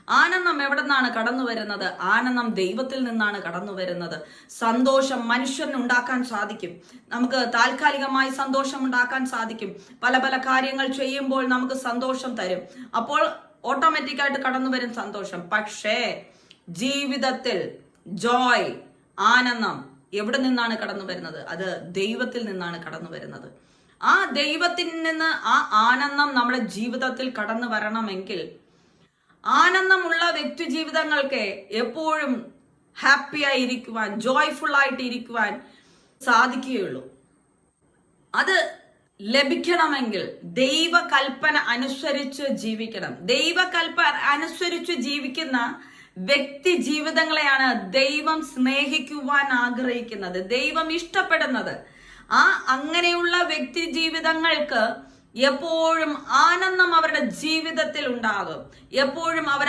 ആനന്ദം എവിടെ നിന്നാണ് കടന്നു വരുന്നത്? ആനന്ദം ദൈവത്തിൽ നിന്നാണ് കടന്നു വരുന്നത്. സന്തോഷം മനുഷ്യന് ഉണ്ടാക്കാൻ സാധിക്കും. നമുക്ക് താൽക്കാലികമായി സന്തോഷം ഉണ്ടാക്കാൻ സാധിക്കും. പല പല കാര്യങ്ങൾ ചെയ്യുമ്പോൾ നമുക്ക് സന്തോഷം തരും. അപ്പോൾ ഓട്ടോമാറ്റിക്കായിട്ട് കടന്നു വരും സന്തോഷം. പക്ഷേ ജീവിതത്തിൽ ജോയ്, ആനന്ദം എവിടെ നിന്നാണ് കടന്നു വരുന്നത്? അത് ദൈവത്തിൽ നിന്നാണ് കടന്നു വരുന്നത്. ആ ദൈവത്തിൽ നിന്ന് ആ ആനന്ദം നമ്മുടെ ജീവിതത്തിൽ കടന്നു വരണമെങ്കിൽ ആനന്ദമുള്ള വ്യക്തി ജീവിതങ്ങൾക്ക് എപ്പോഴും ഹാപ്പി ആയിരിക്കുവാൻ, ജോയ്ഫുൾ ആയിട്ട് ഇരിക്കുവാൻ സാധിക്കുകയുള്ളൂ. അത് ലഭിക്കണമെങ്കിൽ ദൈവകൽപ്പന അനുസരിച്ച് ജീവിക്കണം. ദൈവകൽപ്പന അനുസരിച്ച് ജീവിക്കുന്ന വ്യക്തി ജീവിതങ്ങളെയാണ് ദൈവം സ്നേഹിക്കുവാൻ ആഗ്രഹിക്കുന്നത്, ദൈവം ഇഷ്ടപ്പെടുന്നത്. അങ്ങനെയുള്ള വ്യക്തി ജീവിതങ്ങൾക്ക് എപ്പോഴും ആനന്ദം അവരുടെ ജീവിതത്തിൽ ഉണ്ടാകും. എപ്പോഴും അവർ